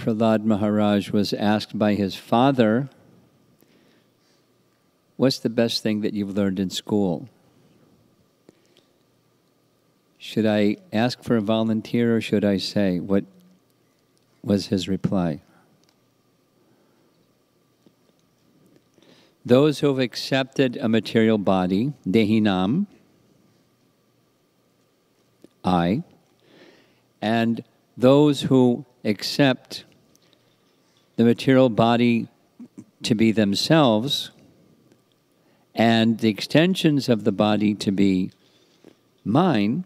Prahlad Maharaj was asked by his father, what's the best thing that you've learned in school? Should I ask for a volunteer or should I say? What was his reply? Those who have accepted a material body, dehinam, I, and those who accept the material body to be themselves and the extensions of the body to be mine,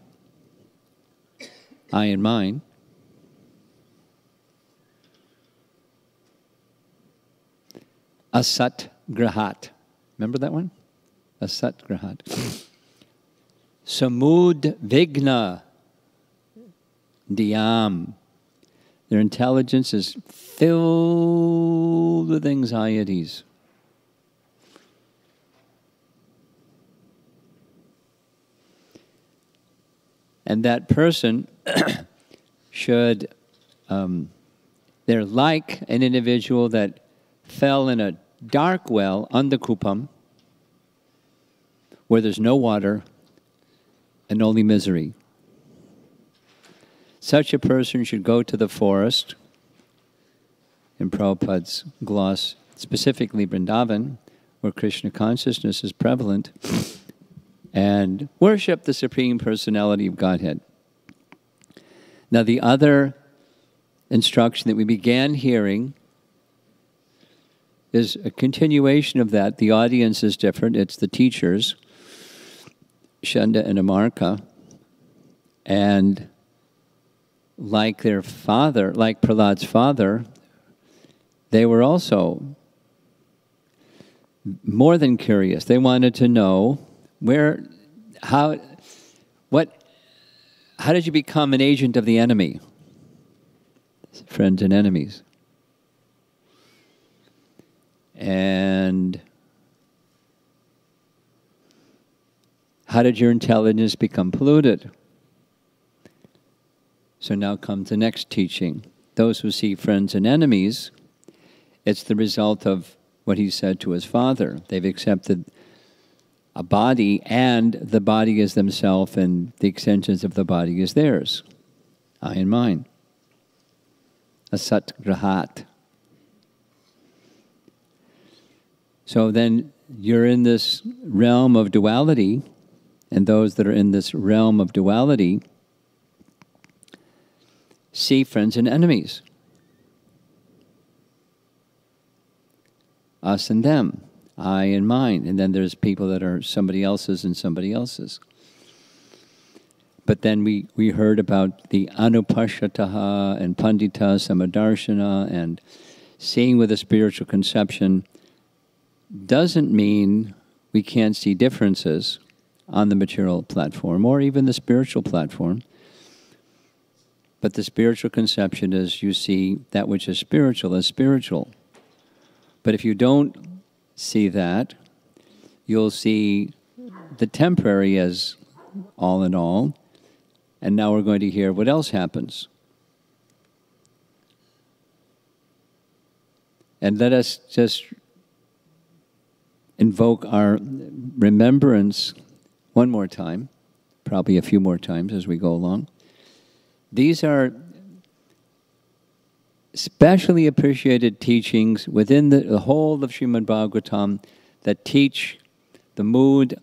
I and mine, asat grahat. Remember that one? Asat grahat. Samud vigna diyam. Their intelligence is filled with anxieties. And that person should, they're like an individual that fell in a dark well, andakupam, where there's no water and only misery. Such a person should go to the forest, in Prabhupada's gloss, specifically Vrindavan, where Krishna consciousness is prevalent, and worship the Supreme Personality of Godhead. Now, the other instruction that we began hearing is a continuation of that. The audience is different. It's the teachers, Shanda and Amarka, and like their father, like Prahlad's father, they were also more than curious. They wanted to know how did you become an agent of the enemy? Friends and enemies. And how did your intelligence become polluted? So now comes the next teaching. Those who see friends and enemies, it's the result of what he said to his father. They've accepted a body, and the body is themselves, and the extensions of the body is theirs. I and mine. Asat grahat. So then you're in this realm of duality, and those that are in this realm of duality see friends and enemies. Us and them, I and mine. And then there's people that are somebody else's and somebody else's. But then we heard about the anupashataha and pandita samadarshana, and seeing with a spiritual conception doesn't mean we can't see differences on the material platform or even the spiritual platform. But the spiritual conception is you see that which is spiritual as spiritual. But if you don't see that, you'll see the temporary as all in all. And now we're going to hear what else happens. And let us just invoke our remembrance one more time, probably a few more times as we go along. These are specially appreciated teachings within the whole of Srimad Bhagavatam that teach the mood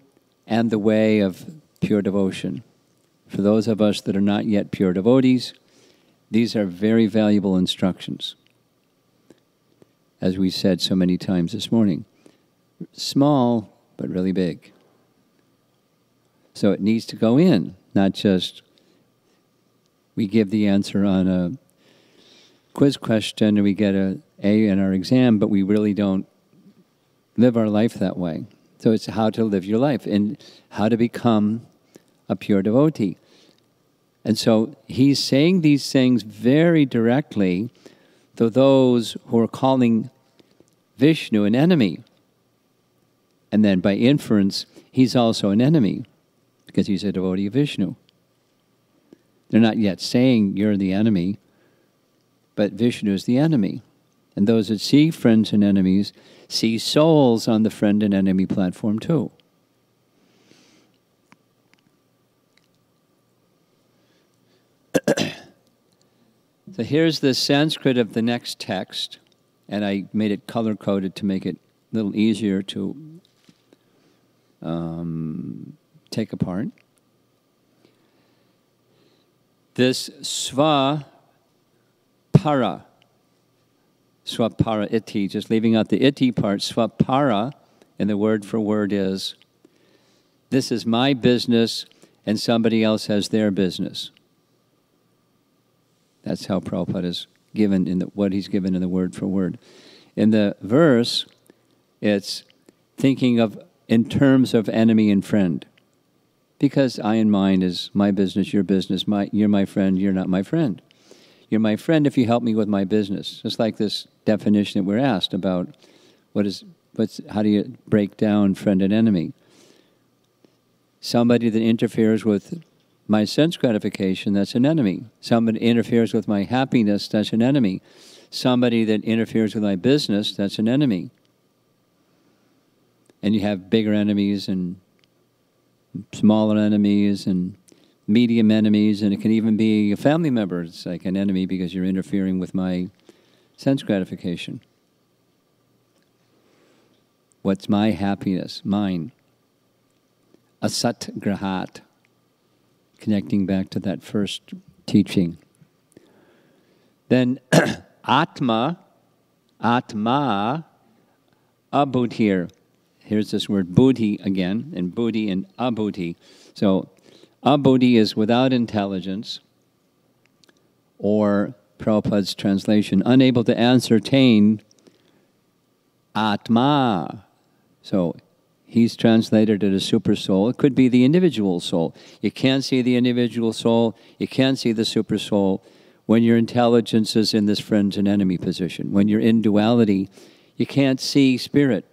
and the way of pure devotion. For those of us that are not yet pure devotees, these are very valuable instructions. As we said so many times this morning, small but really big. So it needs to go in, not just we give the answer on a quiz question and we get an A in our exam, but we really don't live our life that way. So it's how to live your life and how to become a pure devotee. And so he's saying these things very directly to those who are calling Vishnu an enemy. And then by inference, he's also an enemy because he's a devotee of Vishnu. They're not yet saying you're the enemy, but Vishnu is the enemy. And those that see friends and enemies see souls on the friend and enemy platform too. So here's the Sanskrit of the next text, and I made it color-coded to make it a little easier to take apart. This swapara iti, just leaving out the iti part, swapara, and the word for word is, this is my business and somebody else has their business. That's how Prabhupada is given in what he's given in the word for word. In the verse, it's thinking of in terms of enemy and friend. Because I and mine is my business, your business, you're my friend, you're not my friend. You're my friend if you help me with my business. Just like this definition that we're asked about how do you break down friend and enemy? Somebody that interferes with my sense gratification, that's an enemy. Somebody interferes with my happiness, that's an enemy. Somebody that interferes with my business, that's an enemy. And you have bigger enemies and smaller enemies and medium enemies, and it can even be a family member. It's like an enemy because you're interfering with my sense gratification. What's my happiness? Mine. Asat grahat. Connecting back to that first teaching. Then Atma, abudhir. Here's this word buddhi again, and buddhi and abudhi. So abudhi is without intelligence, or Prabhupada's translation, unable to ascertain Atma. So he's translated it as super soul. It could be the individual soul. You can't see the individual soul. You can't see the super soul when your intelligence is in this friends and enemy position. When you're in duality, you can't see spirit.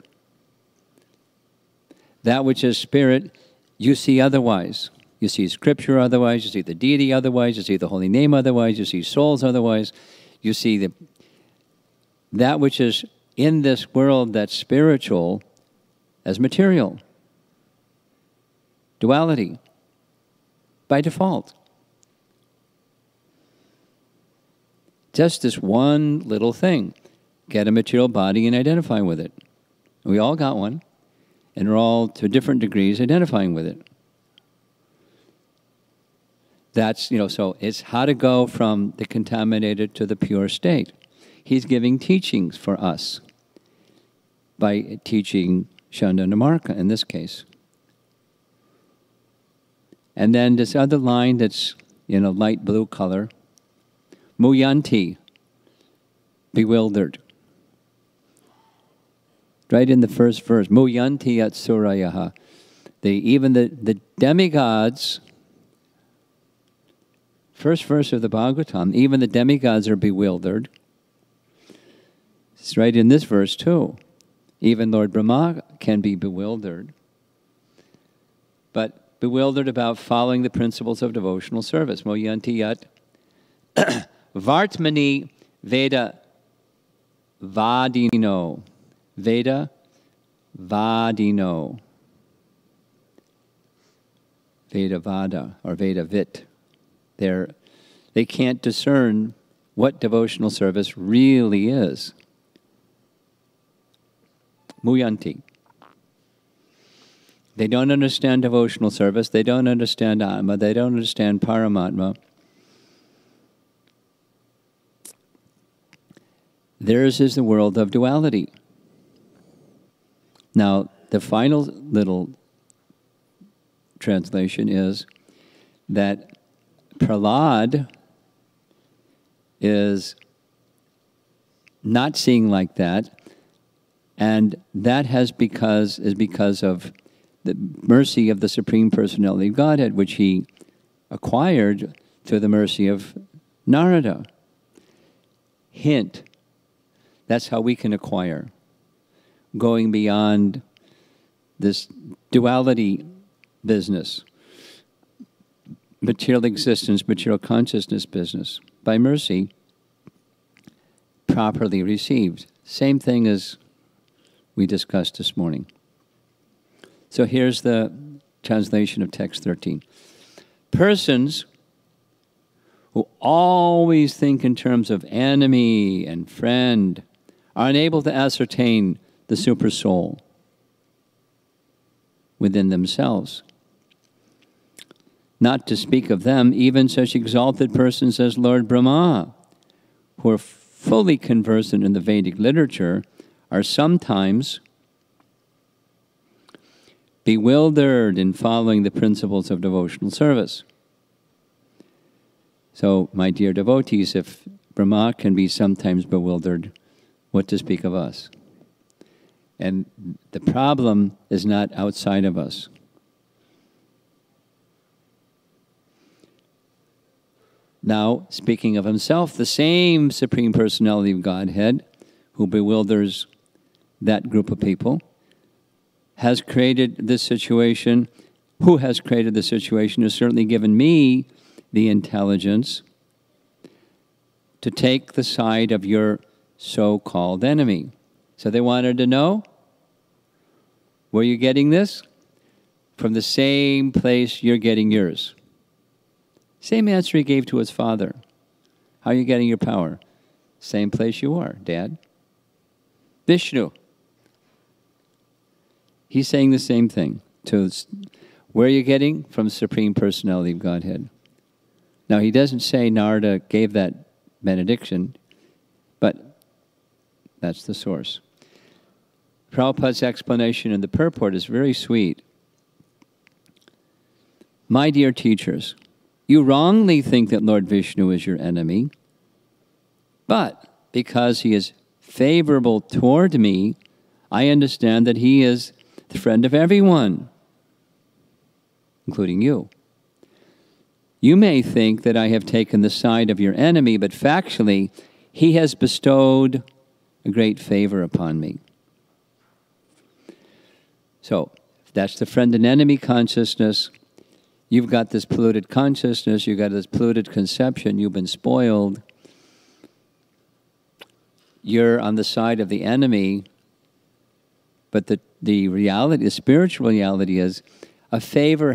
That which is spirit, you see otherwise. You see scripture otherwise. You see the deity otherwise. You see the holy name otherwise. You see souls otherwise. You see that which is in this world that's spiritual as material. Duality. By default. Just this one little thing. Get a material body and identify with it. We all got one. And we're all, to different degrees, identifying with it. That's, so it's how to go from the contaminated to the pure state. He's giving teachings for us by teaching Chandandamarka in this case. And then this other line that's in a light blue color, Muyanti, bewildered. Right in the first verse, Muyanti Atsurayaha. Even the demigods, first verse of the Bhagavatam, even the demigods are bewildered. It's right in this verse too. Even Lord Brahma can be bewildered. But bewildered about following the principles of devotional service. Muyanti Yat Vartmani Veda Vadino. Veda Vadino. Veda Vada or Veda Vit. They can't discern what devotional service really is. Muyanti. They don't understand devotional service. They don't understand Atma. They don't understand Paramatma. Theirs is the world of duality. Now, the final little translation is that Prahlad is not seeing like that, and that is because of the mercy of the Supreme Personality of Godhead, which he acquired through the mercy of Narada. Hint, that's how we can acquire. Going beyond this duality business, material existence, material consciousness business. By mercy, properly received. Same thing as we discussed this morning. So here's the translation of text 13. Persons who always think in terms of enemy and friend are unable to ascertain the super soul within themselves. Not to speak of them, even such exalted persons as Lord Brahma, who are fully conversant in the Vedic literature, are sometimes bewildered in following the principles of devotional service. So, my dear devotees, if Brahma can be sometimes bewildered, what to speak of us? And the problem is not outside of us. Now, speaking of himself, the same Supreme Personality of Godhead, who bewilders that group of people, has created this situation. Who has created the situation has certainly given me the intelligence to take the side of your so-called enemy. So they wanted to know, where are you getting this? From the same place you're getting yours. Same answer he gave to his father. How are you getting your power? Same place you are, Dad. Vishnu. He's saying the same thing. Where are you getting? From Supreme Personality of Godhead. Now, he doesn't say Narada gave that benediction, but that's the source. Prabhupada's explanation in the purport is very sweet. My dear teachers, you wrongly think that Lord Vishnu is your enemy, but because he is favorable toward me, I understand that he is the friend of everyone, including you. You may think that I have taken the side of your enemy, but factually, he has bestowed a great favor upon me. So, if that's the friend and enemy consciousness, you've got this polluted consciousness, you've got this polluted conception, you've been spoiled. You're on the side of the enemy, but the reality, the spiritual reality is, a favor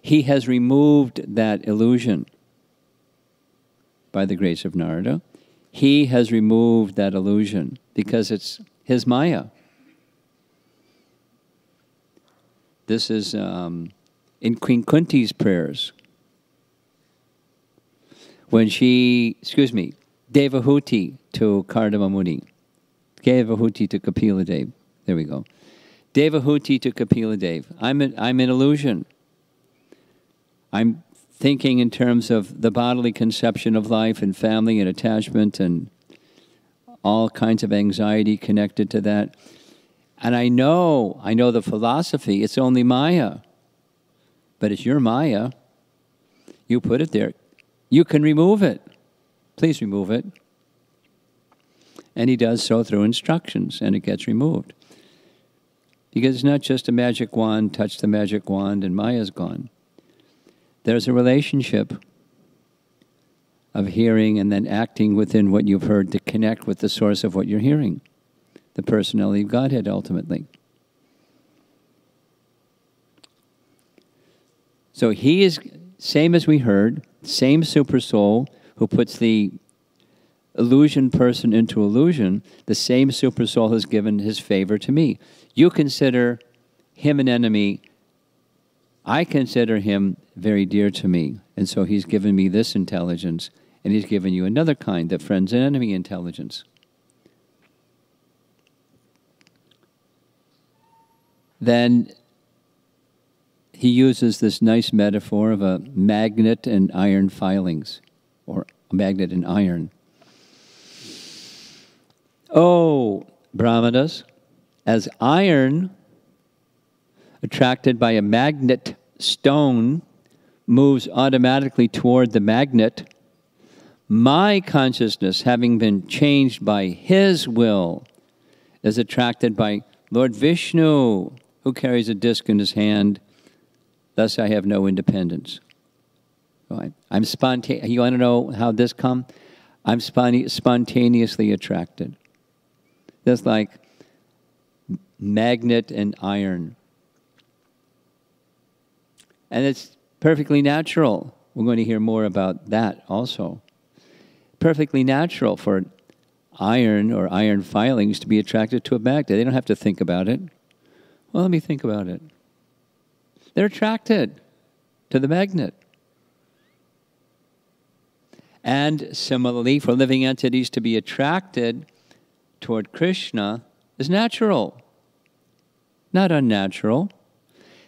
he has removed that illusion by the grace of Narada. He has removed that illusion because it's his Maya. This is in Queen Kunti's prayers. When Devahuti to Kardama Muni. Devahuti to Kapila Dev. There we go. Devahuti to Kapila Dev. I'm in illusion. I'm thinking in terms of the bodily conception of life and family and attachment and all kinds of anxiety connected to that. And I know the philosophy, it's only Maya. But it's your Maya. You put it there. You can remove it. Please remove it. And he does so through instructions, and it gets removed. Because it's not just a magic wand, touch the magic wand, and Maya's gone. There's a relationship of hearing and then acting within what you've heard to connect with the source of what you're hearing, the personality of Godhead, ultimately. So he is, same as we heard, same super soul who puts the illusion person into illusion, the same super soul has given his favor to me. You consider him an enemy. I consider him very dear to me. And so he's given me this intelligence, and he's given you another kind, the friends and enemy intelligence. Then he uses this nice metaphor of a magnet and iron filings, or a magnet and iron. Oh, Brahmanas, as iron attracted by a magnet stone moves automatically toward the magnet, my consciousness, having been changed by his will, is attracted by Lord Vishnu, who carries a disc in his hand. Thus I have no independence. I'm spontaneous. You want to know how this come? I'm spontaneously attracted. Just like magnet and iron. And it's perfectly natural. We're going to hear more about that also. Perfectly natural for iron or iron filings to be attracted to a magnet. They don't have to think about it. Well, let me think about it. They're attracted to the magnet. And similarly, for living entities to be attracted toward Krishna is natural, not unnatural.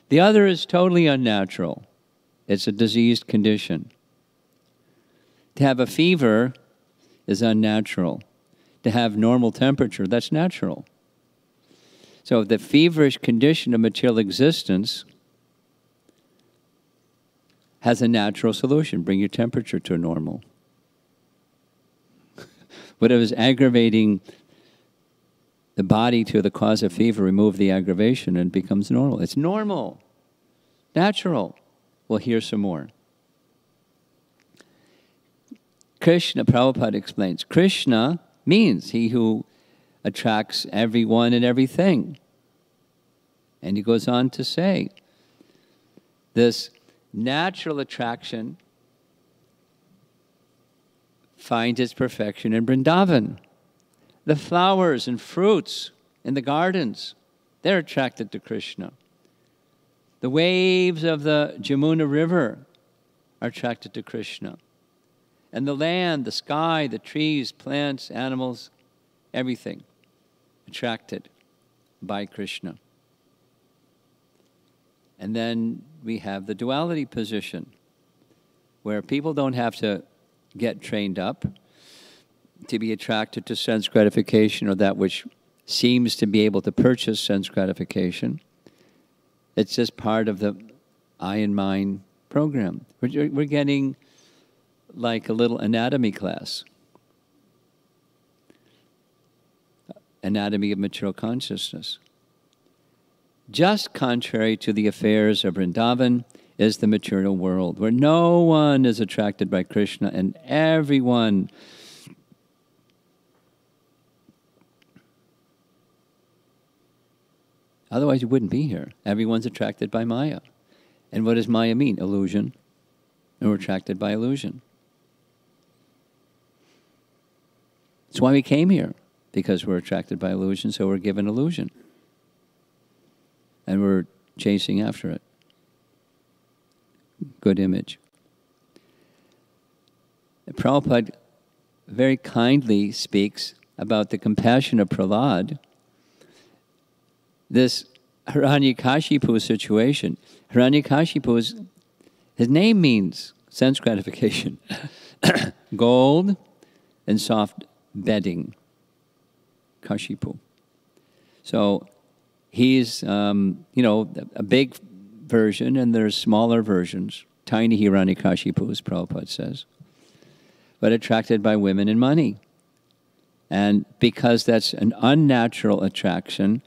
The other is totally unnatural. It's a diseased condition. To have a fever is unnatural. To have normal temperature, that's natural. So the feverish condition of material existence has a natural solution. Bring your temperature to normal. Whatever is aggravating the body to the cause of fever, remove the aggravation and it becomes normal. It's normal, natural. We'll hear some more. Krishna, Prabhupada explains, Krishna means he who attracts everyone and everything. And he goes on to say, this natural attraction finds its perfection in Vrindavan. The flowers and fruits in the gardens, they're attracted to Krishna. The waves of the Jamuna River are attracted to Krishna. And the land, the sky, the trees, plants, animals, everything attracted by Krishna. And then we have the duality position, where people don't have to get trained up to be attracted to sense gratification or that which seems to be able to purchase sense gratification. It's just part of the eye and mind program. We're getting like a little anatomy class. Anatomy of material consciousness. Just contrary to the affairs of Vrindavan is the material world, where no one is attracted by Krishna and everyone otherwise you wouldn't be here. Everyone's attracted by Maya. And what does Maya mean? Illusion. And we're attracted by illusion. That's why we came here, because we're attracted by illusion, so we're given illusion. And we're chasing after it. Good image. Prabhupada very kindly speaks about the compassion of Prahlad. This Hiranyakashipu situation. Hiranyakashipu, his name means sense gratification. Gold and soft bedding. Kashipu. So he's, a big version, and there's smaller versions, tiny Hiranyakashipus, Prabhupada says, but attracted by women and money. And because that's an unnatural attraction,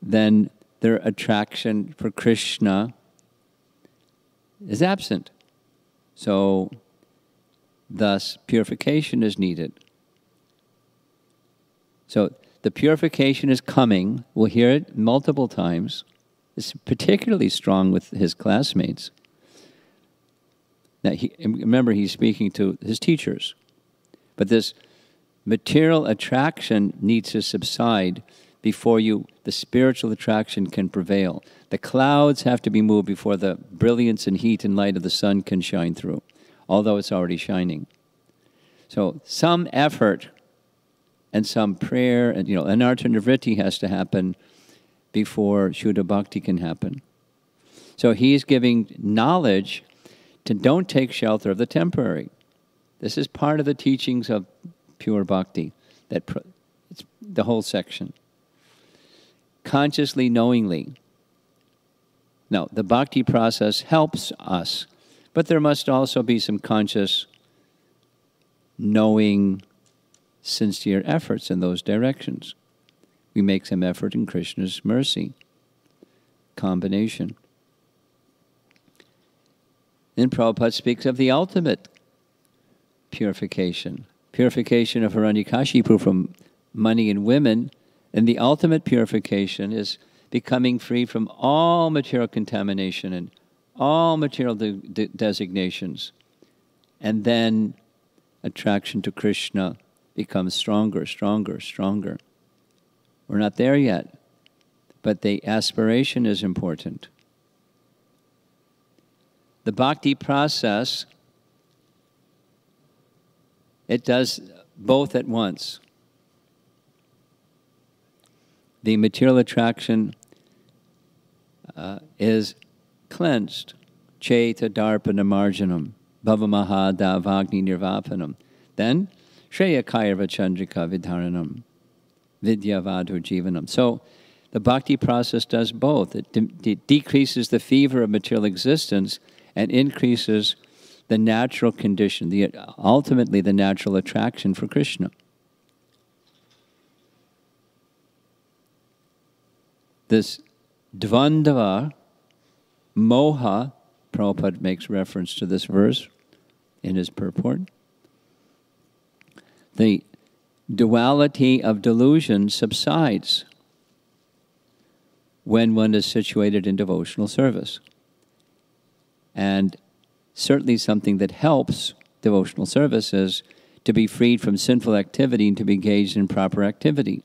then their attraction for Krishna is absent. So, thus, purification is needed. So, the purification is coming. We'll hear it multiple times. It's particularly strong with his classmates. Now, remember, he's speaking to his teachers. But this material attraction needs to subside before the spiritual attraction can prevail. The clouds have to be moved before the brilliance and heat and light of the sun can shine through, although it's already shining. So some effort and some prayer, and anartha nivritti has to happen before Shuddha Bhakti can happen. So he's giving knowledge to don't take shelter of the temporary. This is part of the teachings of pure Bhakti, it's the whole section. Consciously, knowingly. Now, the Bhakti process helps us, but there must also be some conscious, knowing, sincere efforts in those directions. We make some effort in Krishna's mercy. Combination. Then Prabhupada speaks of the ultimate purification purification of Hiranyakashipu from money and women, and the ultimate purification is becoming free from all material contamination and all material designations. And then attraction to Krishna becomes stronger, stronger, stronger. We're not there yet, but the aspiration is important. The bhakti process, it does both at once. The material attraction is cleansed. Cheta darpana marjanam, bhavamaha davagni nirvapanam. Then, shreya kairva chandrika vidharanam, vidya vadhu jivanam. So, the bhakti process does both. It decreases the fever of material existence and increases the natural condition, ultimately the natural attraction for Krishna. This dvandava, moha, Prabhupada makes reference to this verse in his purport. The duality of delusion subsides when one is situated in devotional service. And certainly something that helps devotional service is to be freed from sinful activity and to be engaged in proper activity.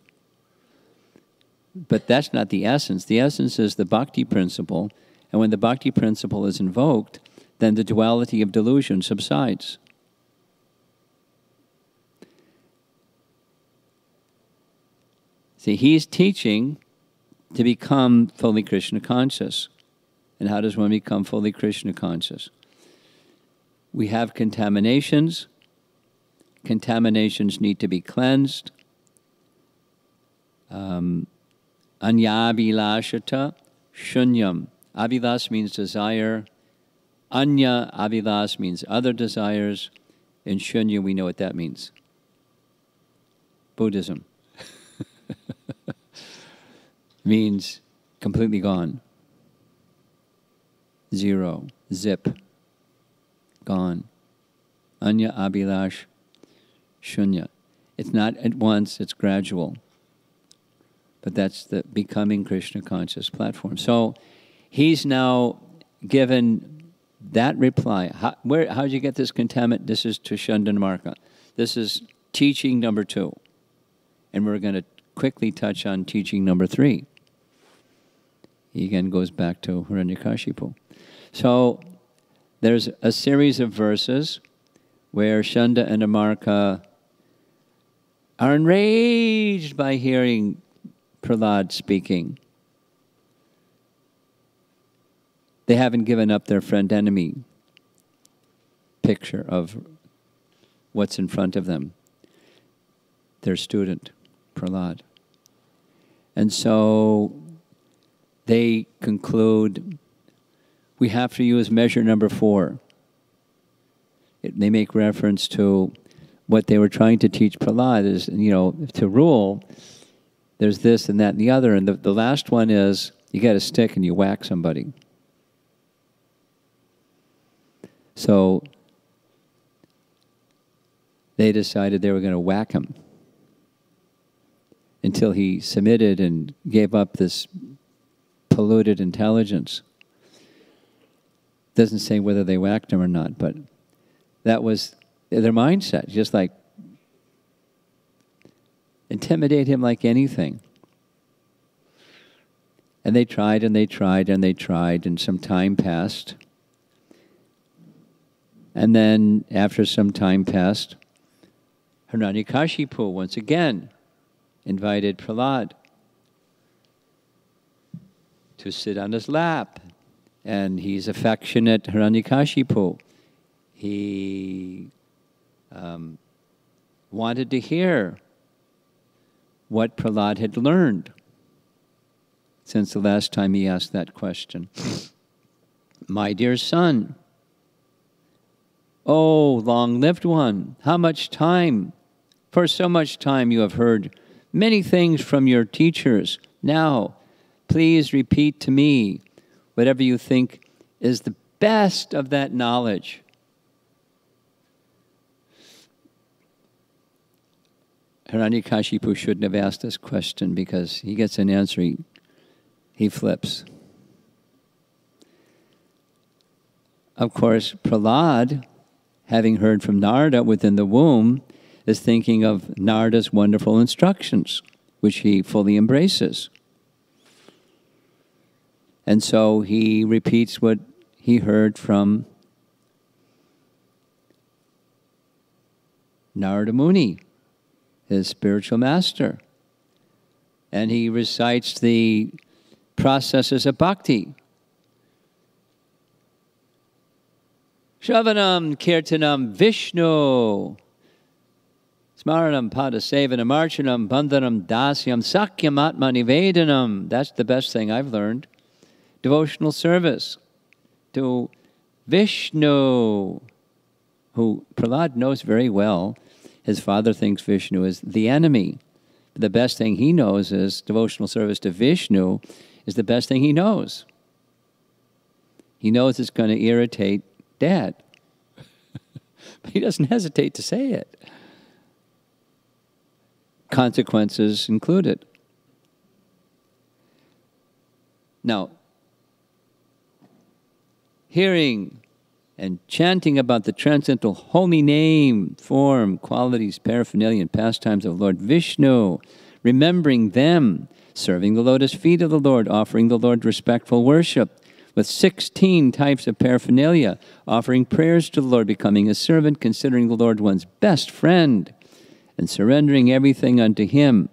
But that's not the essence. The essence is the bhakti principle, and when the bhakti principle is invoked, then the duality of delusion subsides. See, he's teaching to become fully Krishna conscious. And how does one become fully Krishna conscious? We have contaminations. Contaminations need to be cleansed. Anyabhilashata shunyam. Abhilas means desire. Anya abhilas means other desires. In shunya, we know what that means. Buddhism. Means completely gone. Zero. Zip. Gone. Anya abhilash shunya. It's not at once, it's gradual. But that's the becoming Krishna conscious platform. So he's now given that reply. How did you get this contaminant? This is to Shandanmarka. This is teaching number 2. And we're going to quickly touch on teaching number 3. He again goes back to Hiranyakashipu. So there's a series of verses where Shanda and Amarka are enraged by hearing Prahlad speaking. They haven't given up their friend-enemy picture of what's in front of them. Their student, Prahlad. And so they conclude, we have to use measure number 4. They make reference to what they were trying to teach Prahlad is, to rule, there's this and that and the other. And the last one is, you get a stick and you whack somebody. So they decided they were going to whack him until he submitted and gave up this polluted intelligence. Doesn't say whether they whacked him or not, but that was their mindset, just like intimidate him like anything. And they tried and they tried and they tried, and some time passed. And then after some time passed, Hiranyakashipu once again invited Prahlad to sit on his lap. And he's affectionate, Hiranyakashipu. He wanted to hear what Prahlad had learned since the last time he asked that question. My dear son, oh, long-lived one, how much time, for so much time you have heard many things from your teachers. Now, please repeat to me whatever you think is the best of that knowledge. Hiranyakashipu shouldn't have asked this question, because he gets an answer, he flips. Of course, Prahlad, having heard from Narada within the womb, is thinking of Narada's wonderful instructions, which he fully embraces. And so he repeats what he heard from Narada Muni, his spiritual master. And he recites the processes of bhakti. Shravanam Kirtanam Vishnu Smaranam Padasevanam Archanam Bandhanam Dasyam Sakyam Atma Nivedanam. That's the best thing I've learned. Devotional service to Vishnu, who Prahlad knows very well. His father thinks Vishnu is the enemy. The best thing he knows is devotional service to Vishnu is the best thing he knows. He knows it's going to irritate Dad. But he doesn't hesitate to say it. Consequences included. Now, hearing and chanting about the transcendental holy name, form, qualities, paraphernalia, and pastimes of Lord Vishnu, remembering them, serving the lotus feet of the Lord, offering the Lord respectful worship, with 16 types of paraphernalia, offering prayers to the Lord, becoming a servant, considering the Lord one's best friend, and surrendering everything unto Him.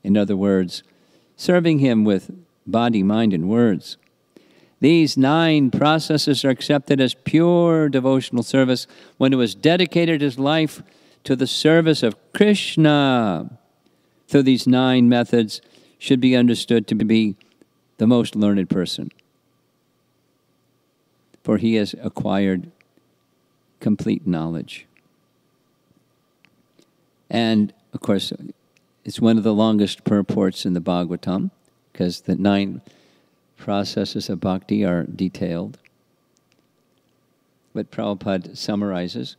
In other words, serving Him with body, mind, and words. These 9 processes are accepted as pure devotional service when it was dedicated his life to the service of Krishna. Through these 9 methods should be understood to be the most learned person, for he has acquired complete knowledge. And, of course, it's one of the longest purports in the Bhagavatam, because the 9 processes of bhakti are detailed. But Prabhupada summarizes,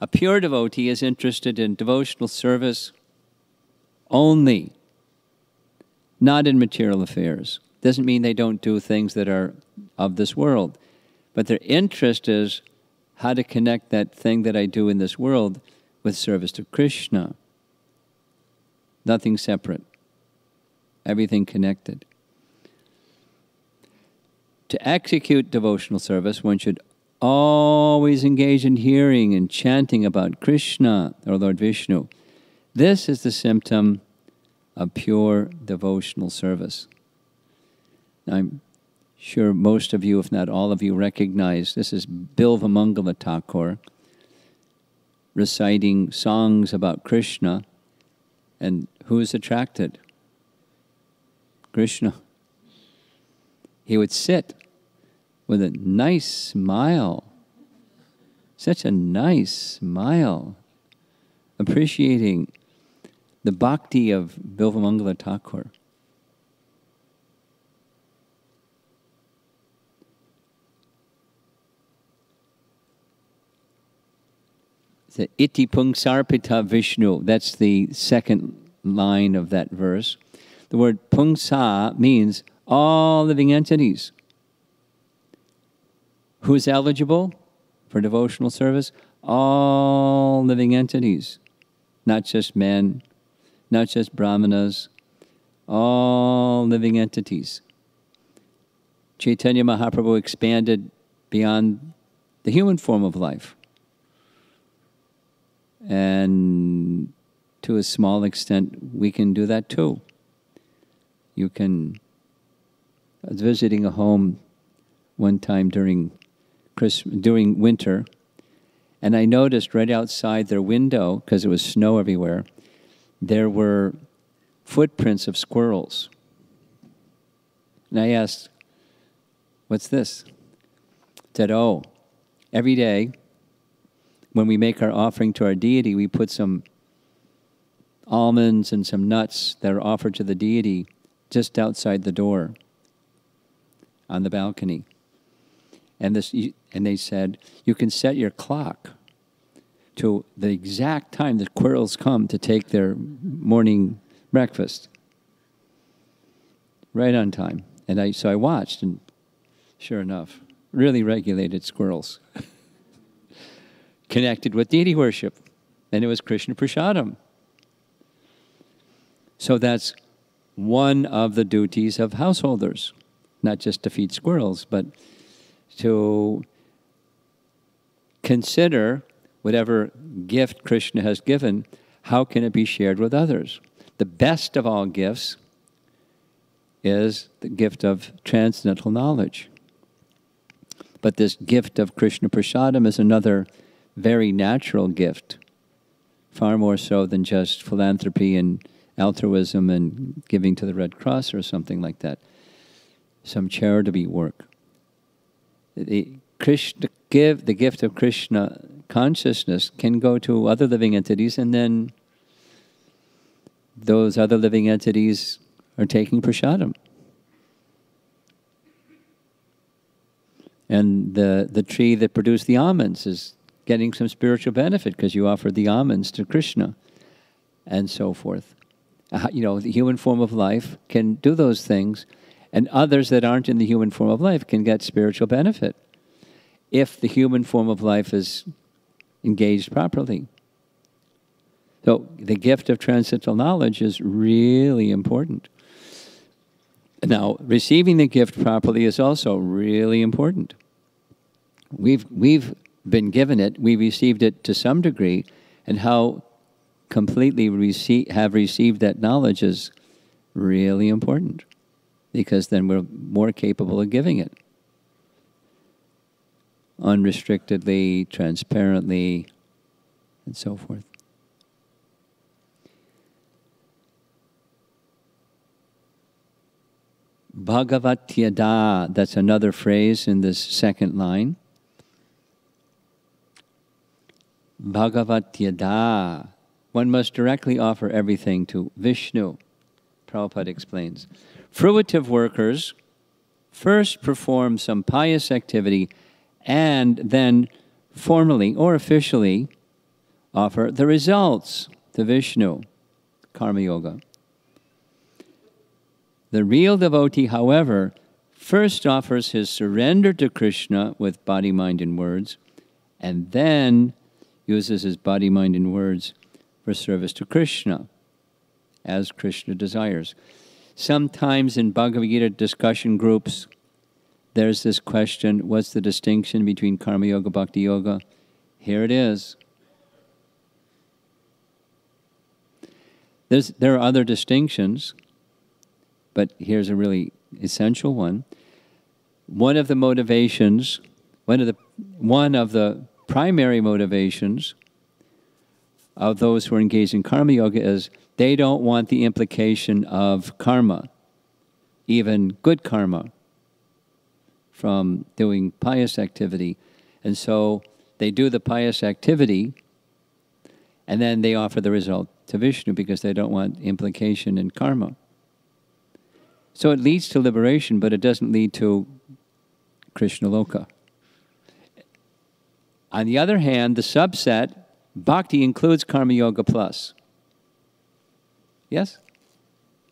a pure devotee is interested in devotional service only, not in material affairs. Doesn't mean they don't do things that are of this world, but their interest is how to connect that thing that I do in this world with service to Krishna. Nothing separate. Everything connected. To execute devotional service, one should always engage in hearing and chanting about Krishna or Lord Vishnu. This is the symptom of pure devotional service. I'm sure most of you, if not all of you, recognize this is Bilvamangala Thakur reciting songs about Krishna. And who is attracted? Krishna. He would sit with a nice smile, such a nice smile, appreciating the bhakti of Bilvamangala Thakur. The iti pungsarpita Vishnu, that's the second line of that verse. The word pungsa means all living entities. Who is eligible for devotional service? All living entities. Not just men, not just brahmanas, all living entities. Chaitanya Mahaprabhu expanded beyond the human form of life. And to a small extent, we can do that too. I was visiting a home one time during winter, and I noticed right outside their window, because it was snow everywhere, there were footprints of squirrels. And I asked, "What's this?" Said, "Oh, every day when we make our offering to our deity, we put some almonds and some nuts that are offered to the deity just outside the door on the balcony. And they said, you can set your clock to the exact time the squirrels come to take their morning breakfast. Right on time. And so I watched, and sure enough, really regulated squirrels. Connected with deity worship. And it was Krishna Prasadam. So that's one of the duties of householders. Not just to feed squirrels, but to consider whatever gift Krishna has given, how can it be shared with others? The best of all gifts is the gift of transcendental knowledge. But this gift of Krishna Prasadam is another very natural gift, far more so than just philanthropy and altruism and giving to the Red Cross or something like that. Some charity work. The gift of Krishna consciousness can go to other living entities, and then those other living entities are taking prasadam. And the tree that produced the almonds is getting some spiritual benefit because you offered the almonds to Krishna, and so forth. The human form of life can do those things, and others that aren't in the human form of life can get spiritual benefit if the human form of life is engaged properly. So the gift of transcendental knowledge is really important. Now, receiving the gift properly is also really important. We've been given it, we received it to some degree, and how completely have received that knowledge is really important, because then we're more capable of giving it unrestrictedly, transparently, and so forth. Bhagavatyada, that's another phrase in this second line. Bhagavatyada. One must directly offer everything to Vishnu, Prabhupada explains. Fruitive workers first perform some pious activity and then formally or officially offer the results to Vishnu, Karma Yoga. The real devotee, however, first offers his surrender to Krishna with body, mind, and words, and then uses his body, mind, and words for service to Krishna, as Krishna desires. Sometimes in Bhagavad Gita discussion groups, there's this question, what's the distinction between Karma Yoga, Bhakti Yoga? Here it is. There are other distinctions, but here's a really essential one. One of the primary motivations of those who are engaged in Karma Yoga is they don't want the implication of karma, even good karma, from doing pious activity. And so they do the pious activity, and then they offer the result to Vishnu because they don't want implication in karma. So it leads to liberation, but it doesn't lead to Krishna Loka. On the other hand, the subset, Bhakti, includes Karma Yoga plus. Yes?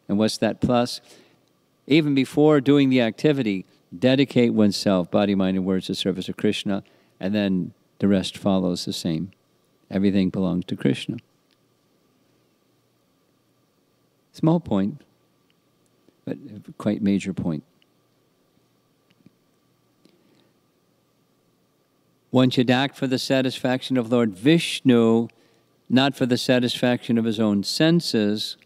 And what's that plus? Even before doing the activity, dedicate oneself, body, mind, and words, to service of Krishna, and then the rest follows the same. Everything belongs to Krishna. Small point, but quite major point. One should act for the satisfaction of Lord Vishnu, not for the satisfaction of his own senses.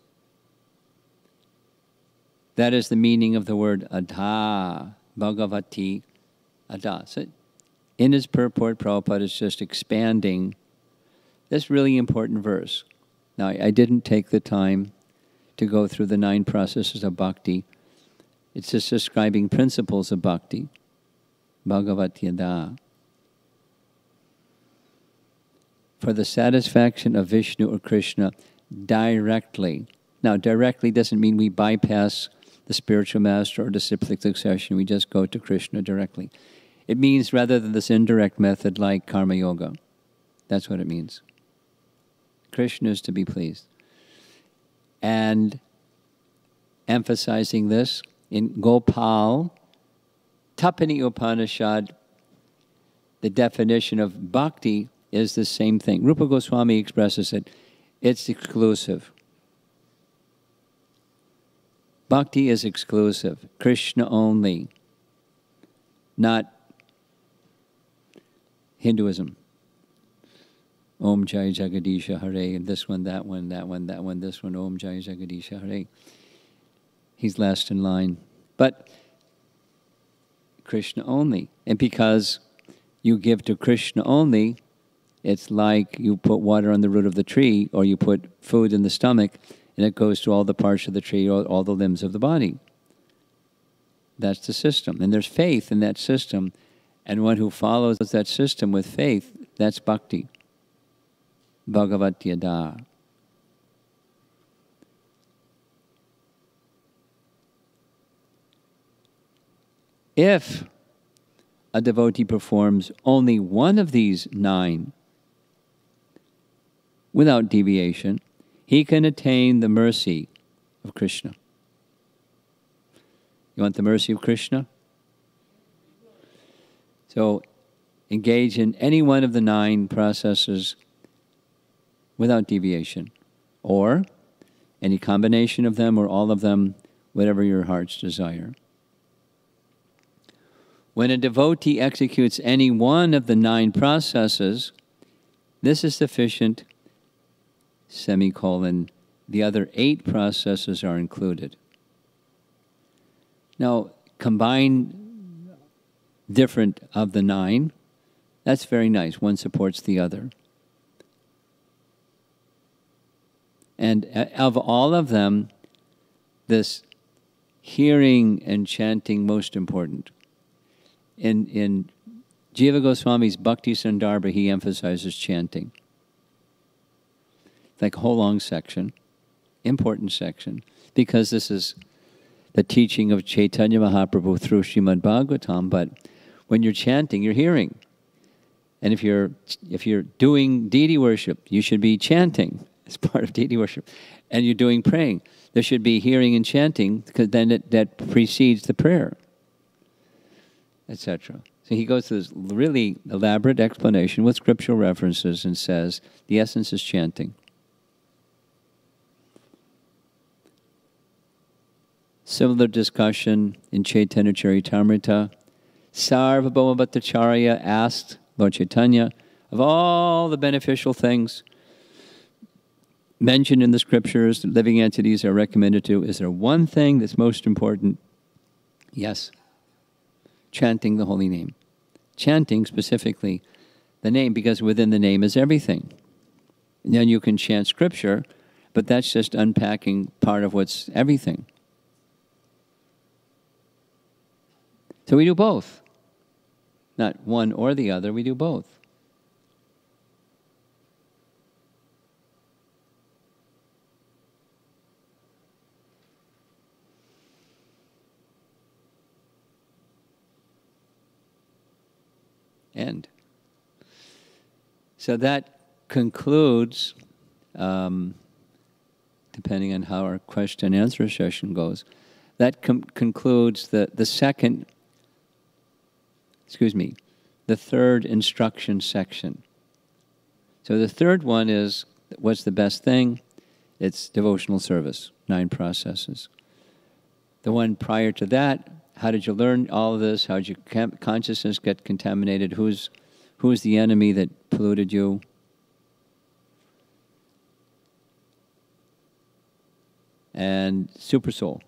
That is the meaning of the word adha, Bhagavati adha. So in his purport, Prabhupada is just expanding this really important verse. Now, I didn't take the time to go through the 9 processes of bhakti. It's just describing principles of bhakti. Bhagavati adha. For the satisfaction of Vishnu or Krishna directly. Now, directly doesn't mean we bypass the spiritual master or disciplic succession. We just go to Krishna directly. It means rather than this indirect method like Karma Yoga. That's what it means. Krishna is to be pleased. And emphasizing this in Gopal, Tapani Upanishad, the definition of bhakti is the same thing. Rupa Goswami expresses it. It's exclusive. Bhakti is exclusive. Krishna only. Not Hinduism. Om Jai Jagadisha Hare, and this one, that one, that one, that one, this one, Om Jai Jagadisha Hare. He's last in line. But Krishna only. And because you give to Krishna only, it's like you put water on the root of the tree, or you put food in the stomach, and it goes to all the parts of the tree, or all the limbs of the body. That's the system. And there's faith in that system. And one who follows that system with faith, that's bhakti. Bhagavat Yada. If a devotee performs only one of these 9 without deviation, he can attain the mercy of Krishna. You want the mercy of Krishna? So engage in any one of the 9 processes without deviation, or any combination of them, or all of them, whatever your heart's desire. When a devotee executes any one of the 9 processes, this is sufficient, semicolon, the other 8 processes are included. Now, combine different of the 9, that's very nice. One supports the other. And of all of them, this hearing and chanting most important. In Jiva Goswami's Bhakti Sandarbha, he emphasizes chanting. It's like a whole long section, important section, because this is the teaching of Chaitanya Mahaprabhu through Srimad Bhagavatam. But when you're chanting, you're hearing. And if you're doing deity worship, you should be chanting as part of deity worship. And you're doing praying, there should be hearing and chanting, because then that precedes the prayer, etc. So he goes through this really elaborate explanation with scriptural references and says the essence is chanting. Similar discussion in Chaitanya Charitamrita. Sarvabhauma Bhattacharya asked Lord Chaitanya, of all the beneficial things mentioned in the scriptures that living entities are recommended to, is there one thing that's most important? Yes. Chanting the holy name. Chanting specifically the name, because within the name is everything. And then you can chant scripture, but that's just unpacking part of what's everything. So we do both. Not one or the other, we do both. End. So that concludes, depending on how our question and answer session goes, that concludes the third instruction section. So the third one is, what's the best thing? It's devotional service, 9 processes. The one prior to that, how did you learn all of this? How did your consciousness get contaminated? Who's the enemy that polluted you? And super soul.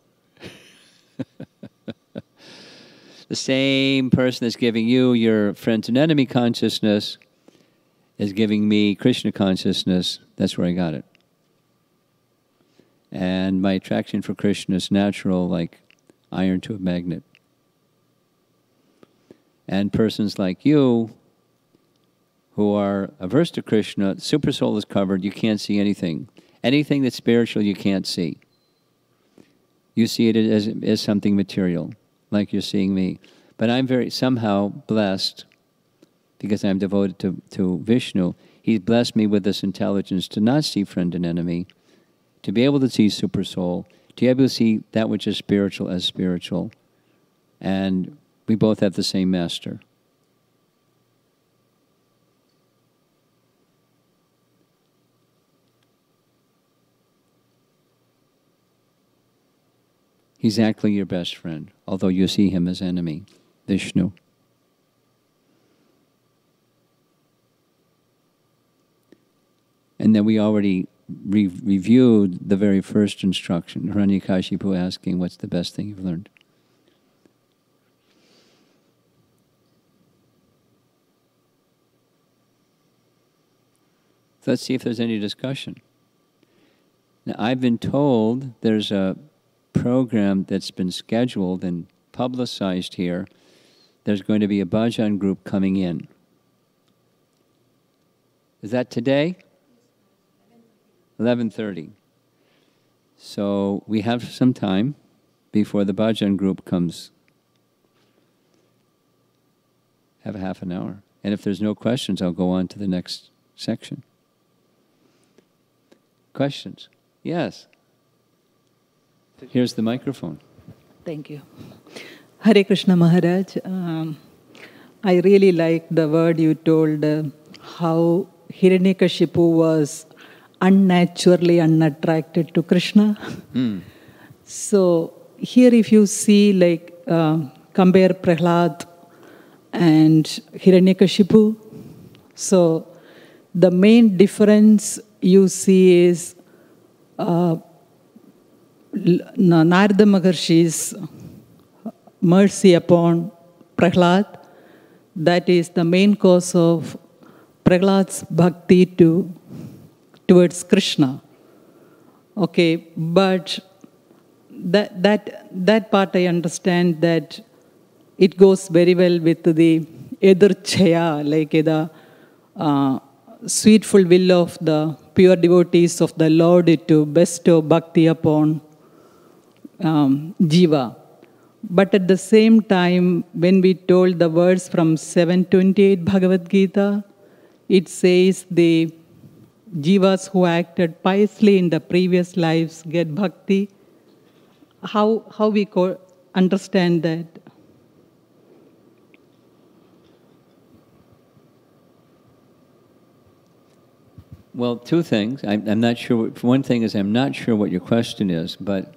The same person that's giving you your friend and enemy consciousness is giving me Krishna consciousness. That's where I got it. And my attraction for Krishna is natural, like iron to a magnet. And persons like you who are averse to Krishna, super soul is covered, you can't see anything. Anything that's spiritual you can't see. You see it as something material, like you're seeing me. But I'm very somehow blessed because I'm devoted to Vishnu, He's blessed me with this intelligence to not see friend and enemy, to be able to see super soul, to be able to see that which is spiritual as spiritual. And we both have the same master. He's actually your best friend, although you see him as enemy, Vishnu. And then we already reviewed the very first instruction, Hiranyakashipu asking, what's the best thing you've learned? So let's see if there's any discussion. Now, I've been told there's a program that's been scheduled and publicized here. There's going to be a bhajan group coming in. Is that today? 11:30. So we have some time before the bhajan group comes. Have a half an hour. And if there's no questions, I'll go on to the next section. Questions? Yes. Here's the microphone. Thank you. Hare Krishna Maharaj. I really like the word you told, how Hiranyakashipu was unnaturally unattracted to Krishna. So here if you see, like, compare Prahlad and Hiranyakashipu, so the main difference you see is Narada Maharshi's mercy upon Prahlad. That is the main cause of Prahlad's bhakti towards Krishna. Okay, but that part I understand that it goes very well with the Edarchaya, like the sweetful will of the pure devotees of the Lord to bestow bhakti upon Jiva. But at the same time, when we told the verse from 728 Bhagavad Gita, it says the Jivas who acted piously in the previous lives get bhakti. How we understand that? Well, two things. I'm not sure. One thing is I'm not sure what your question is, but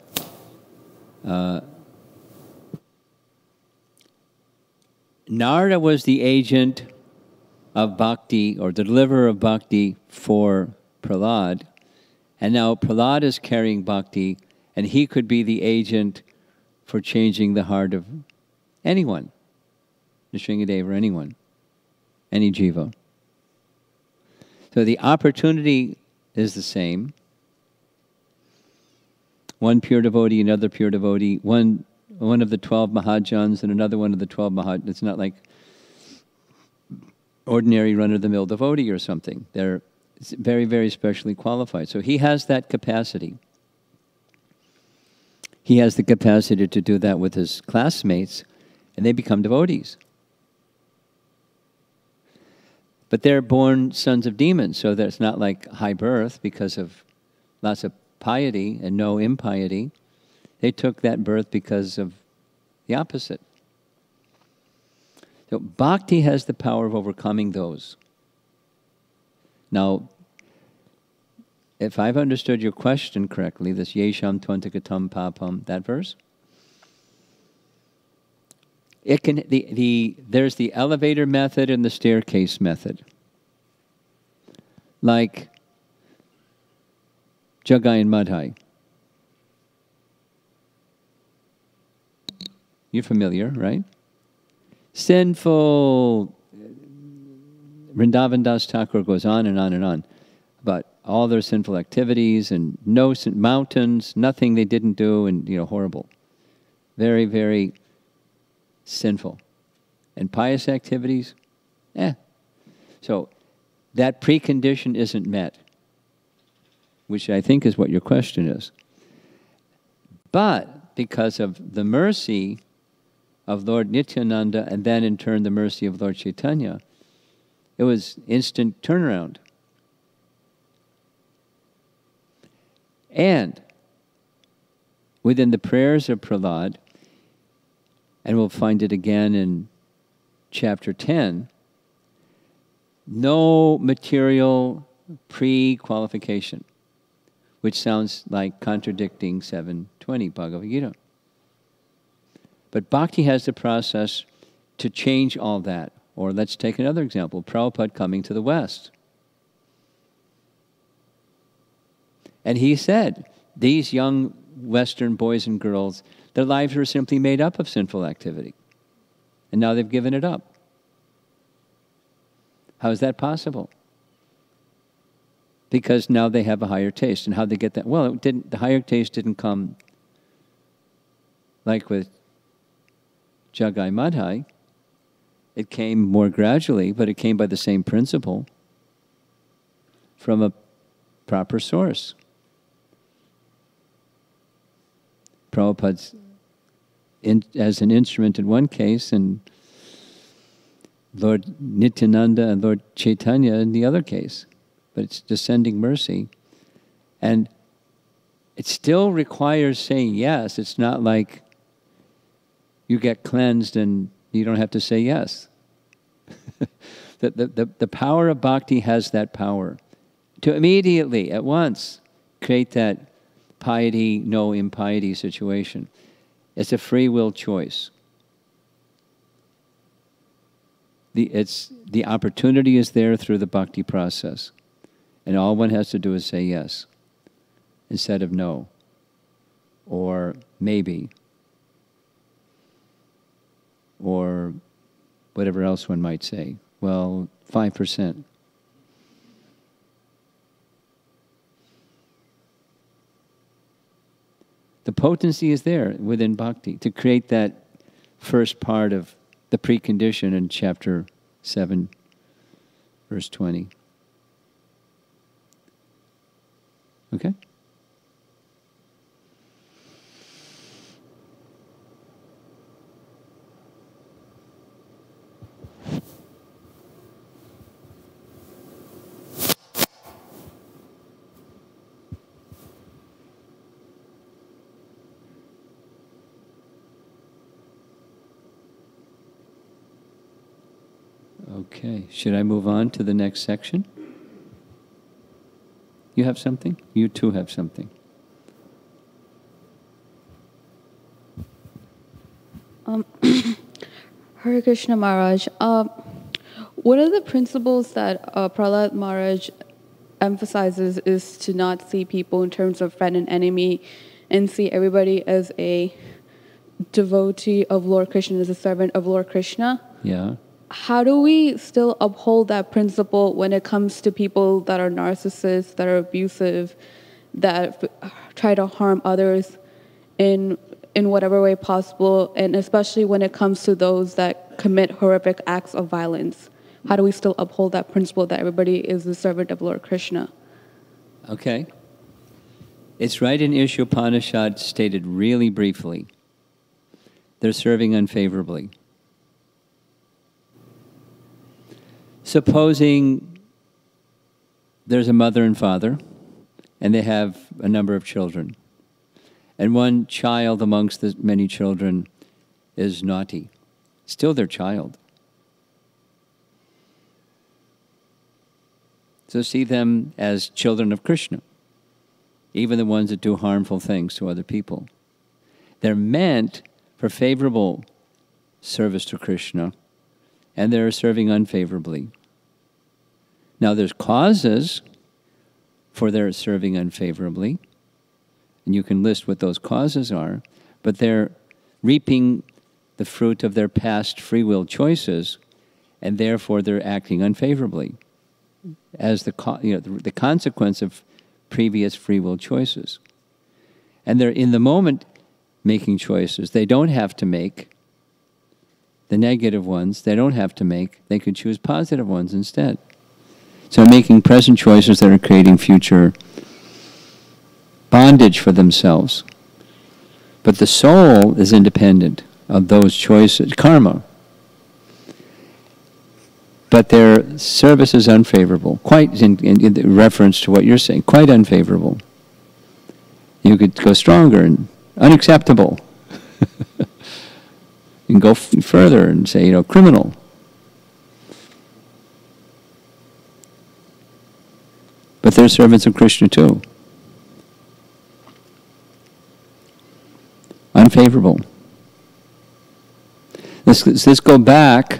Narada was the agent of bhakti, or the deliverer of bhakti for Prahlad, and now Prahlad is carrying bhakti, and he could be the agent for changing the heart of anyone, Nrsingadeva or anyone, any jiva. So the opportunity is the same. One pure devotee, another pure devotee, one of the 12 Mahajans and another one of the 12 Mahajans. It's not like ordinary run-of-the-mill devotee or something. They're very, very specially qualified. So he has that capacity. He has the capacity to do that with his classmates, and they become devotees. But they're born sons of demons, so that's not like high birth because of lots of piety and no impiety. They took that birth because of the opposite. So bhakti has the power of overcoming those. Now, if I've understood your question correctly, this yesham twantagatam papam, that verse, it can there's the elevator method and the staircase method. Like Jagai and Madhai. You're familiar, right? Sinful. Vrindavan Das Thakur goes on and on and on about all their sinful activities and no mountains, nothing they didn't do, and horrible. Very, very sinful. And pious activities, So that precondition isn't met, which I think is what your question is. But because of the mercy of Lord Nityananda, and then in turn the mercy of Lord Chaitanya, It was instant turnaround. And within the prayers of Prahlad, and we'll find it again in chapter 10, no material pre-qualification, which sounds like contradicting 720 Bhagavad Gita. But bhakti has the process to change all that. Or let's take another example, Prabhupada coming to the West. And he said, these young Western boys and girls, their lives were simply made up of sinful activity. And now they've given it up. How is that possible? Because now they have a higher taste. And how they get that? Well, the higher taste didn't come like with Jagai Madhai. It came more gradually, but it came by the same principle from a proper source. Prabhupada's as an instrument in one case, and Lord Nityananda and Lord Chaitanya in the other case. But it's descending mercy. And it still requires saying yes. It's not like you get cleansed and you don't have to say yes. The power of bhakti has that power to immediately, at once, create that piety, no impiety situation. It's a free will choice. The opportunity is there through the bhakti process. And all one has to do is say yes, instead of no, or maybe, or whatever else one might say. Well, 5%. The potency is there within bhakti to create that first part of the precondition in chapter 7, verse 20. Okay? Okay, should I move on to the next section? You have something? You too have something. Hare Krishna Maharaj. One of the principles that Prahlad Maharaj emphasizes is to not see people in terms of friend and enemy, and see everybody as a devotee of Lord Krishna, as a servant of Lord Krishna. Yeah. How do we still uphold that principle when it comes to people that are narcissists, that are abusive, that try to harm others in whatever way possible, and especially when it comes to those that commit horrific acts of violence? How do we still uphold that principle that everybody is the servant of Lord Krishna? Okay. It's right in Ishopanishad, stated really briefly. They're serving unfavorably. Supposing there's a mother and father, and they have a number of children, and one child amongst the many children is naughty. Still their child. So see them as children of Krishna, even the ones that do harmful things to other people. They're meant for favorable service to Krishna, and they're serving unfavorably. Now there's causes for their serving unfavorably, and you can list what those causes are, but they're reaping the fruit of their past free will choices, and therefore they're acting unfavorably as the consequence of previous free will choices. And they're in the moment making choices they don't have to make. The negative ones they don't have to make. They could choose positive ones instead. So making present choices that are creating future bondage for themselves. But the soul is independent of those choices. Karma. but their service is unfavorable, quite in reference to what you're saying, quite unfavorable. You could go stronger and unacceptable. You can go further and say, criminal. But they're servants of Krishna too. Unfavorable. Let's go back,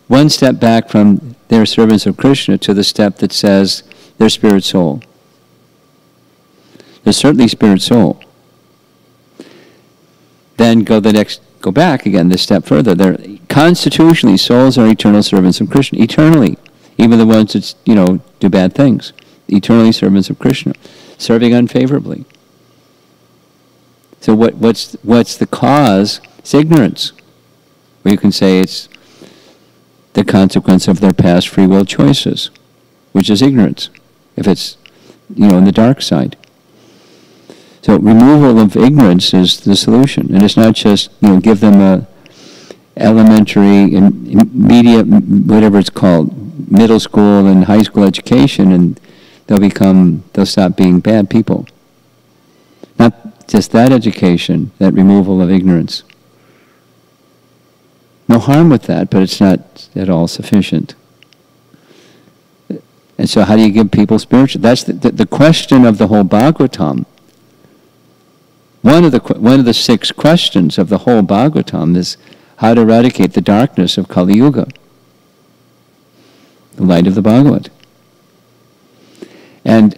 one step back from they're servants of Krishna to the step that says they're spirit soul. They're certainly spirit soul. Then go back again this step further. They're constitutionally, souls are eternal servants of Krishna. Eternally. Even the ones that, do bad things. Eternally servants of Krishna. Serving unfavorably. So what's the cause? It's ignorance. Or you can say it's the consequence of their past free will choices, which is ignorance, if it's, in the dark side. So removal of ignorance is the solution. And it's not just, give them a elementary, immediate, whatever it's called, middle school and high school education, and they'll stop being bad people. Not just that education, that removal of ignorance. No harm with that, but it's not at all sufficient. And so how do you give people spiritual? That's the question of the whole Bhagavatam. One of the 6 questions of the whole Bhagavatam is how to eradicate the darkness of Kali Yuga, the light of the Bhagavad. And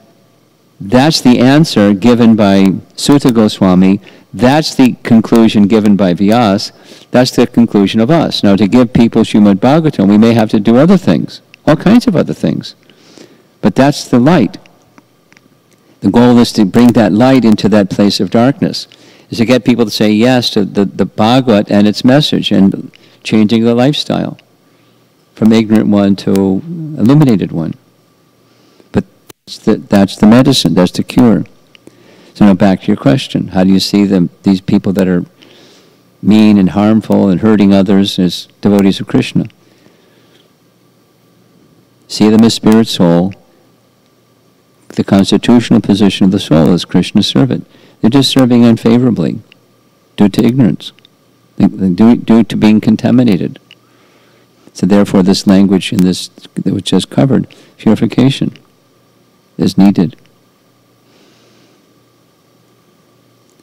that's the answer given by Sutta Goswami. That's the conclusion given by Vyas. That's the conclusion of us. Now, to give people Srimad Bhagavatam, we may have to do other things, all kinds of other things. But that's the light. The goal is to bring that light into that place of darkness, is to get people to say yes to the Bhagavad and its message, and changing the lifestyle from ignorant one to illuminated one. But that's the medicine, that's the cure. So now back to your question. How do you see these people that are mean and harmful and hurting others as devotees of Krishna? See them as spirit soul. The constitutional position of the soul is Krishna's servant. They're just serving unfavorably due to ignorance, due to being contaminated. So therefore this language in this that was just covered, purification, is needed.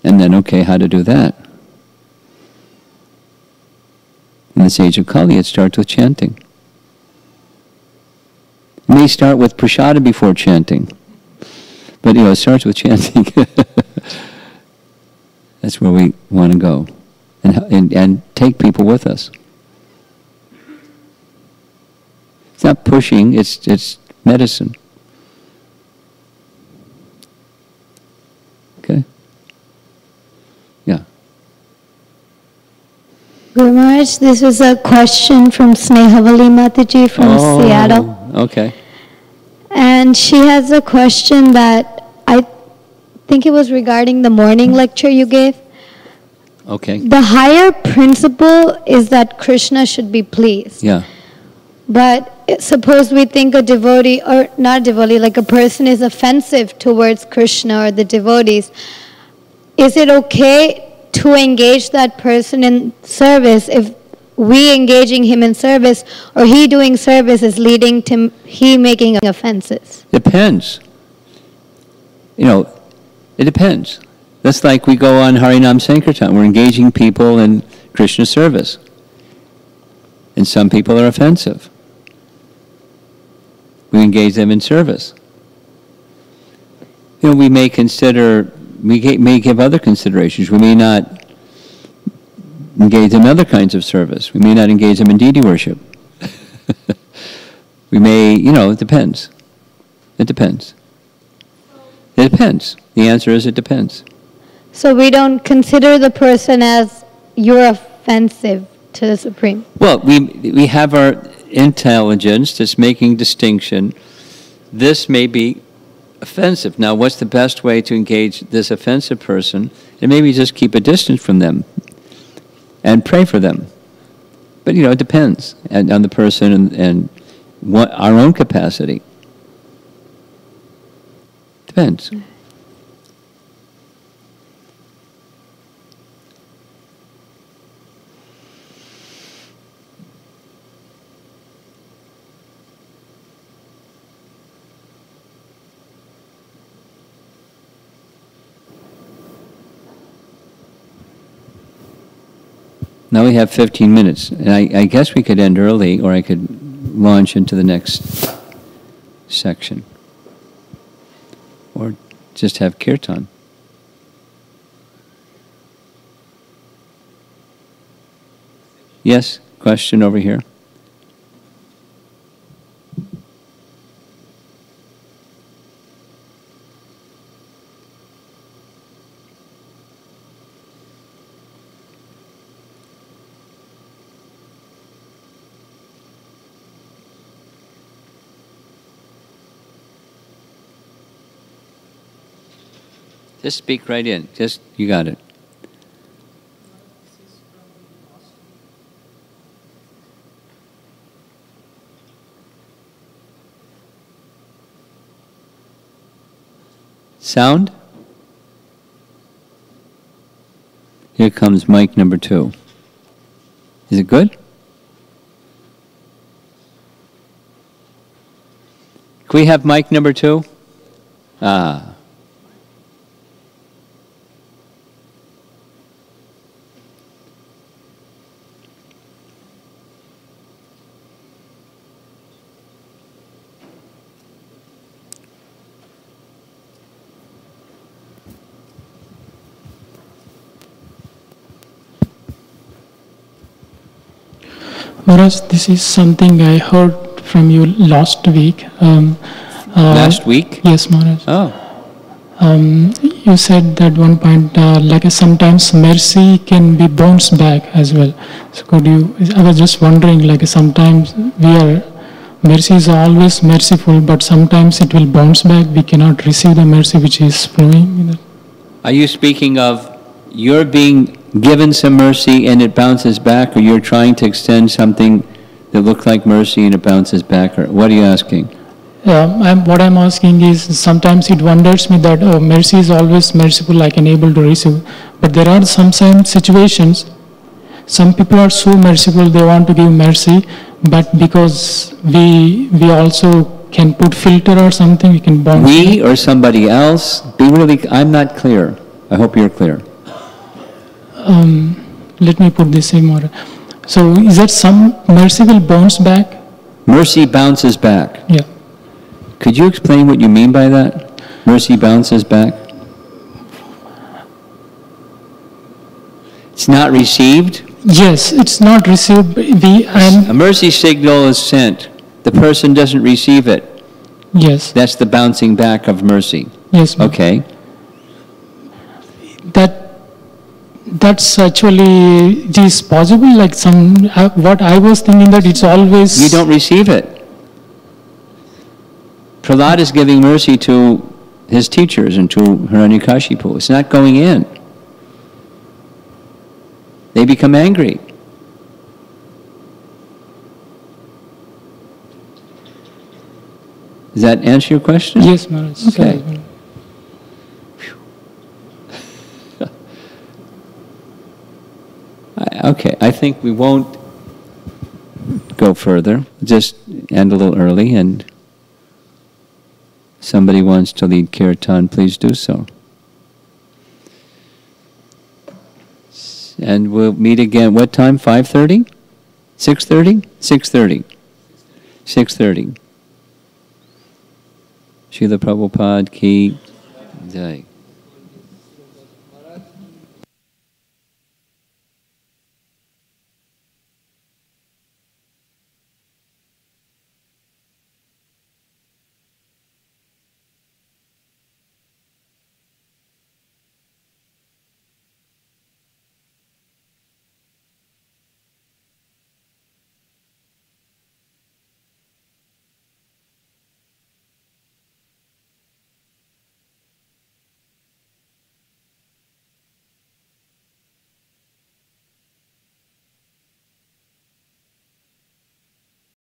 And then, okay, how to do that? In this age of Kali, it starts with chanting. It may start with prasada before chanting, but it starts with chanting. That's where we want to go, and take people with us. It's not pushing; it's medicine. Okay. Yeah. Guru Maharaj, this was a question from Snehavali Mataji from Seattle. Okay. And she has a question that I think it was regarding the morning lecture you gave. Okay. The higher principle is that Krishna should be pleased. Yeah. But suppose we think a devotee, or not a devotee, like a person is offensive towards Krishna or the devotees, is it okay to engage that person in service if we engaging him in service or he doing service is leading to he making offenses? Depends. It depends. That's like we go on Harinam Sankirtan. We're engaging people in Krishna service. And some people are offensive. We engage them in service. We may may give other considerations. We may not engage in other kinds of service. We may not engage them in deity worship. We may, it depends. It depends. It depends. The answer is it depends. So we don't consider the person as you're offensive to the Supreme. Well, we have our intelligence that's making distinction. This may be offensive. Now, what's the best way to engage this offensive person? And maybe just keep a distance from them and pray for them. But, it depends on the person and our own capacity. Depends. Now we have 15 minutes, and I guess we could end early, or I could launch into the next section. Or just have kirtan. Yes, question over here. Just speak right in. Just, you got it. Sound? Here comes mic number 2. Is it good? Can we have mic number 2? Ah. Whereas this is something I heard from you last week. Last week? Yes, Maharaj. Oh. You said that one point, like sometimes mercy can be bounced back as well. So could you? I was just wondering, like sometimes mercy is always merciful, but sometimes it will bounce back. We cannot receive the mercy which is flowing. Are you speaking of you're being given some mercy and it bounces back, or you're trying to extend something that looks like mercy and it bounces back, or what are you asking? What I'm asking is, sometimes it wonders me that mercy is always merciful, I can able to receive. But there are some situations, some people are so merciful, they want to give mercy, but because we also can put filter or something, we can bounce. We or somebody else? I'm not clear. I hope you're clear. Let me put this in more. So is that some mercy will bounce back? Mercy bounces back. Yeah. Could you explain what you mean by that? Mercy bounces back? It's not received? Yes, it's not received. A mercy signal is sent. The person doesn't receive it. Yes. That's the bouncing back of mercy. Yes. Okay. That's actually, it is possible, like what I was thinking that it's always... You don't receive it. Prahlad is giving mercy to his teachers and to Hiranyakashipu. It's not going in. They become angry. Does that answer your question? Yes, Maharaj. Okay. Okay, I think we won't go further. Just end a little early, and somebody wants to lead kirtan, please do so. And we'll meet again, what time? 5:30? 6:30? 6:30. 6:30. Srila Prabhupada ki jai.